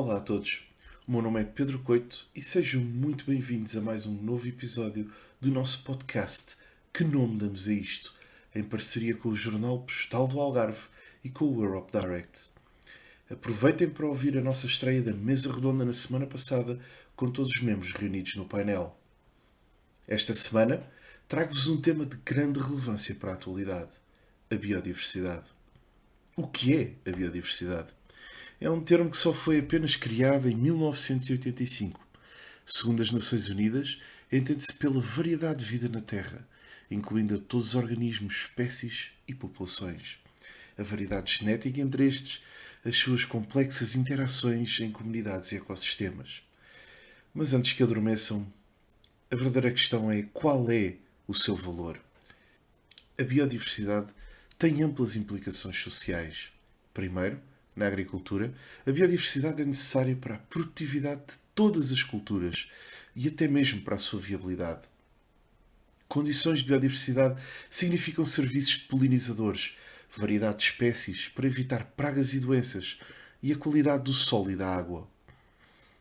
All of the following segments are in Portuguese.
Olá a todos, o meu nome é Pedro Coito e sejam muito bem-vindos a mais um novo episódio do nosso podcast. Que nome damos a isto? Em parceria com o Jornal Postal do Algarve e com o Europe Direct. Aproveitem para ouvir a nossa estreia da mesa redonda na semana passada com todos os membros reunidos no painel. Esta semana trago-vos um tema de grande relevância para a atualidade: a biodiversidade. O que é a biodiversidade? É um termo que só foi apenas criado em 1985. Segundo as Nações Unidas, entende-se pela variedade de vida na Terra, incluindo a todos os organismos, espécies e populações. A variedade genética entre estes, as suas complexas interações em comunidades e ecossistemas. Mas antes que adormeçam, a verdadeira questão é: qual é o seu valor? A biodiversidade tem amplas implicações sociais. Primeiro, na agricultura, a biodiversidade é necessária para a produtividade de todas as culturas e até mesmo para a sua viabilidade. Condições de biodiversidade significam serviços de polinizadores, variedade de espécies para evitar pragas e doenças e a qualidade do solo e da água.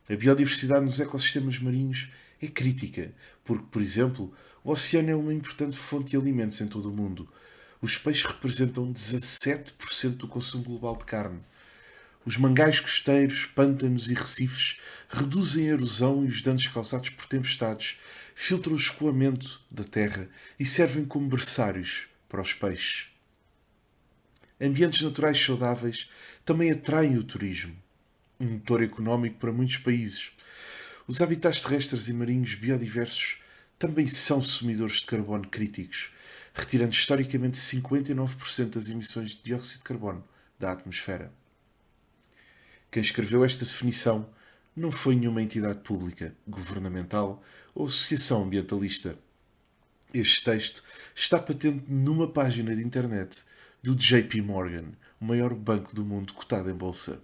A biodiversidade nos ecossistemas marinhos é crítica, porque, por exemplo, o oceano é uma importante fonte de alimentos em todo o mundo. Os peixes representam 17% do consumo global de carne. Os mangais costeiros, pântanos e recifes reduzem a erosão e os danos causados por tempestades, filtram o escoamento da terra e servem como berçários para os peixes. Ambientes naturais saudáveis também atraem o turismo, um motor económico para muitos países. Os habitats terrestres e marinhos biodiversos também são sumidores de carbono críticos, retirando historicamente 59% das emissões de dióxido de carbono da atmosfera. Quem escreveu esta definição não foi nenhuma entidade pública, governamental ou associação ambientalista. Este texto está patente numa página de internet do JP Morgan, o maior banco do mundo cotado em bolsa.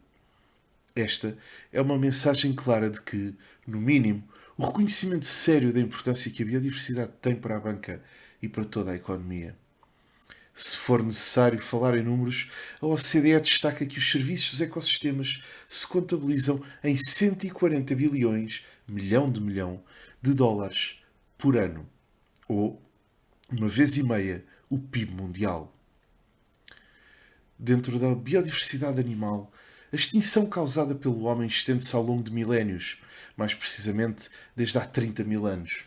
Esta é uma mensagem clara de que, no mínimo, o reconhecimento sério da importância que a biodiversidade tem para a banca e para toda a economia. Se for necessário falar em números, a OCDE destaca que os serviços dos ecossistemas se contabilizam em 140 bilhões, milhão de dólares por ano, ou, uma vez e meia, o PIB mundial. Dentro da biodiversidade animal, a extinção causada pelo homem estende-se ao longo de milénios, mais precisamente desde há 30 mil anos.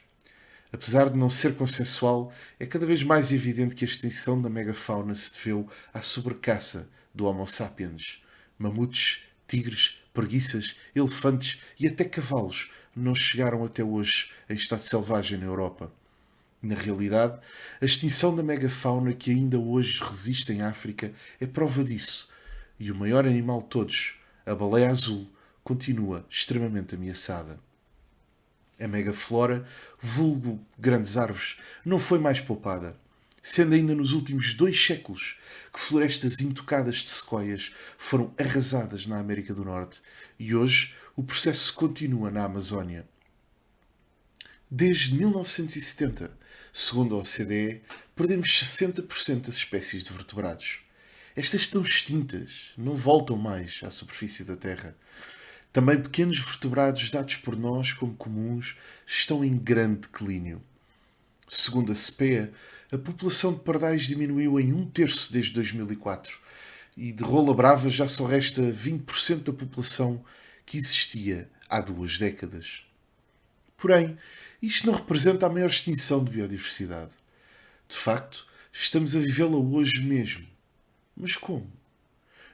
Apesar de não ser consensual, é cada vez mais evidente que a extinção da megafauna se deveu à sobrecaça do Homo sapiens. Mamutes, tigres, preguiças, elefantes e até cavalos não chegaram até hoje em estado selvagem na Europa. Na realidade, a extinção da megafauna que ainda hoje resiste em África é prova disso, e o maior animal de todos, a baleia azul, continua extremamente ameaçada. A megaflora, vulgo grandes árvores, não foi mais poupada, sendo ainda nos últimos 2 séculos que florestas intocadas de sequoias foram arrasadas na América do Norte e hoje o processo continua na Amazónia. Desde 1970, segundo a OCDE, perdemos 60% das espécies de vertebrados. Estas estão extintas, não voltam mais à superfície da Terra. Também pequenos vertebrados dados por nós como comuns estão em grande declínio. Segundo a CPEA, a população de pardais diminuiu em 1/3 desde 2004 e de rola brava já só resta 20% da população que existia há 2 décadas. Porém, isto não representa a maior extinção de biodiversidade. De facto, estamos a vivê-la hoje mesmo. Mas como?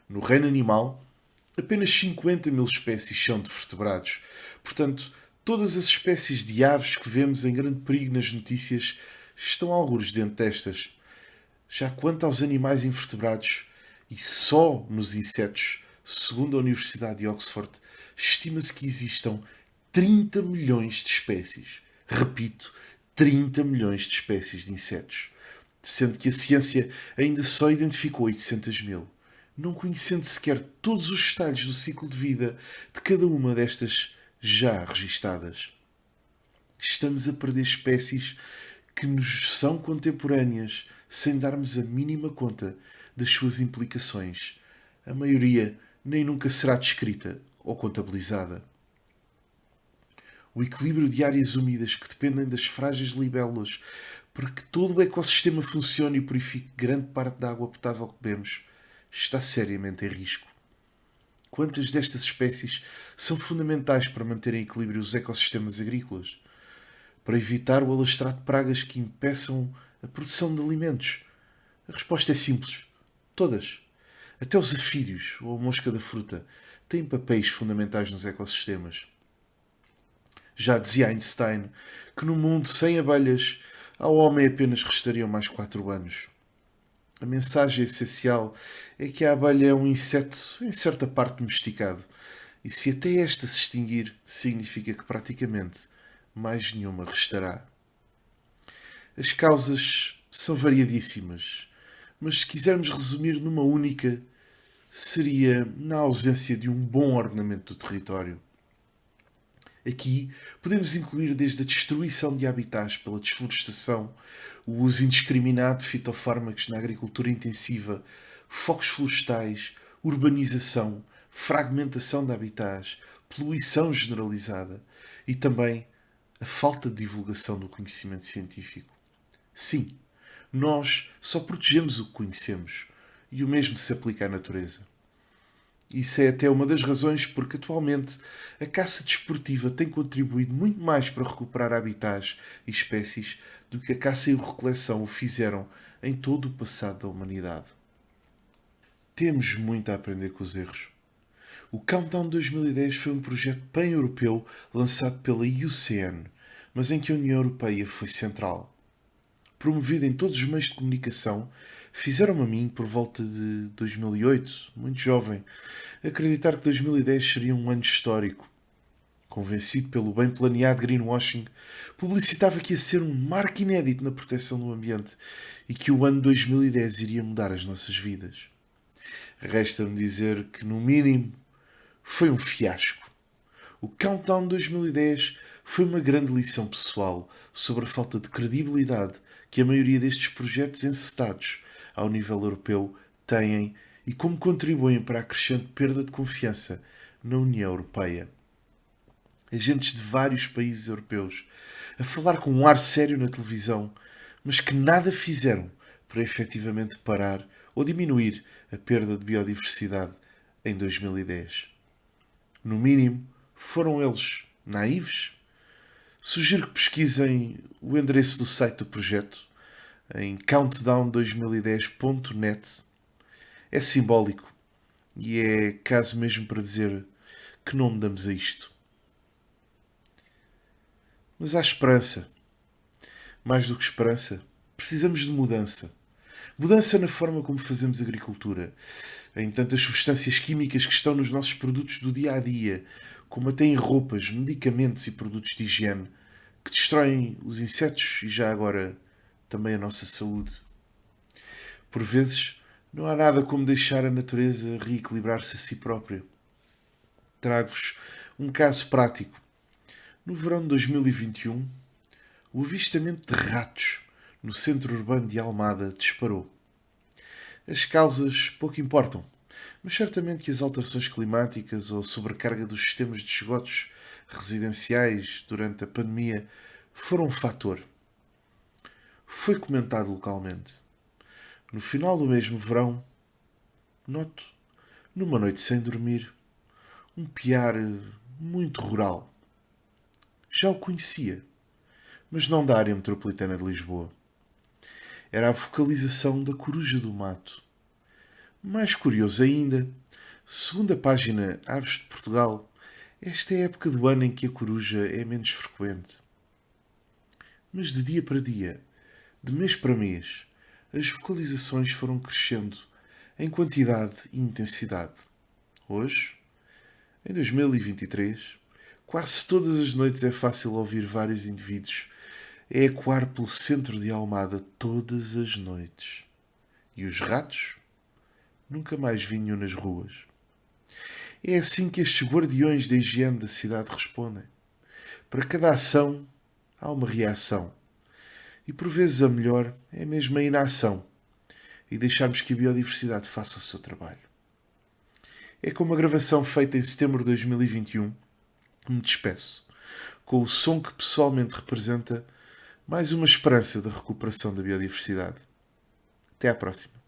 No reino animal, apenas 50 mil espécies são de vertebrados. Portanto, todas as espécies de aves que vemos em grande perigo nas notícias estão algures dentro destas. Já quanto aos animais invertebrados, e só nos insetos, segundo a Universidade de Oxford, estima-se que existam 30 milhões de espécies. Repito, 30 milhões de espécies de insetos. Sendo que a ciência ainda só identificou 800 mil. Não conhecendo sequer todos os estágios do ciclo de vida de cada uma destas já registadas. Estamos a perder espécies que nos são contemporâneas sem darmos a mínima conta das suas implicações. A maioria nem nunca será descrita ou contabilizada. O equilíbrio de áreas úmidas que dependem das frágeis libélulas para que todo o ecossistema funcione e purifique grande parte da água potável que bebemos está seriamente em risco. Quantas destas espécies são fundamentais para manter em equilíbrio os ecossistemas agrícolas? Para evitar o alastrar de pragas que impeçam a produção de alimentos? A resposta é simples. Todas. Até os afídeos ou a mosca da fruta têm papéis fundamentais nos ecossistemas. Já dizia Einstein que no mundo sem abelhas ao homem apenas restariam mais 4 anos. A mensagem essencial é que a abelha é um inseto em certa parte domesticado e se até esta se extinguir, significa que praticamente mais nenhuma restará. As causas são variadíssimas, mas se quisermos resumir numa única, seria na ausência de um bom ordenamento do território. Aqui podemos incluir desde a destruição de habitats pela desflorestação, o uso indiscriminado de fitofármacos na agricultura intensiva, focos florestais, urbanização, fragmentação de habitats, poluição generalizada e também a falta de divulgação do conhecimento científico. Sim, nós só protegemos o que conhecemos e o mesmo se aplica à natureza. Isso é até uma das razões porque atualmente a caça desportiva tem contribuído muito mais para recuperar habitats e espécies do que a caça e a recoleção o fizeram em todo o passado da humanidade. Temos muito a aprender com os erros. O Countdown 2010 foi um projeto pan-europeu lançado pela IUCN, mas em que a União Europeia foi central. Promovido em todos os meios de comunicação, fizeram-me a mim, por volta de 2008, muito jovem, acreditar que 2010 seria um ano histórico. Convencido pelo bem planeado greenwashing, publicitava que ia ser um marco inédito na proteção do ambiente e que o ano 2010 iria mudar as nossas vidas. Resta-me dizer que, no mínimo, foi um fiasco. O Countdown 2010 foi uma grande lição pessoal sobre a falta de credibilidade que a maioria destes projetos encetados ao nível europeu têm e como contribuem para a crescente perda de confiança na União Europeia. Agentes de vários países europeus a falar com um ar sério na televisão, mas que nada fizeram para efetivamente parar ou diminuir a perda de biodiversidade em 2010. No mínimo, foram eles naivos? Sugiro que pesquisem o endereço do site do projeto em countdown2010.net. É simbólico e é caso mesmo para dizer que nome damos a isto. Mas há esperança. Mais do que esperança, precisamos de mudança. Mudança na forma como fazemos agricultura, em tantas substâncias químicas que estão nos nossos produtos do dia a dia, como até em roupas, medicamentos e produtos de higiene, que destroem os insetos e já agora também a nossa saúde. Por vezes, não há nada como deixar a natureza reequilibrar-se a si própria. Trago-vos um caso prático. No verão de 2021, o avistamento de ratos no centro urbano de Almada disparou. As causas pouco importam, mas certamente que as alterações climáticas ou a sobrecarga dos sistemas de esgotos residenciais durante a pandemia foram um fator. Foi comentado localmente. No final do mesmo verão, noto, numa noite sem dormir, um piar muito rural. Já o conhecia, mas não da área metropolitana de Lisboa. Era a vocalização da coruja do mato. Mais curioso ainda, segundo a página Aves de Portugal, esta é a época do ano em que a coruja é menos frequente. Mas de dia para dia, de mês para mês, as vocalizações foram crescendo em quantidade e intensidade. Hoje, em 2023, quase todas as noites é fácil ouvir vários indivíduos a ecoar pelo centro de Almada todas as noites. E os ratos nunca mais vinham nas ruas. É assim que estes guardiões da higiene da cidade respondem. Para cada ação, há uma reação. E por vezes a melhor é mesmo a inação e deixarmos que a biodiversidade faça o seu trabalho. É com uma gravação feita em setembro de 2021 que me despeço, com o som que pessoalmente representa mais uma esperança da recuperação da biodiversidade. Até à próxima.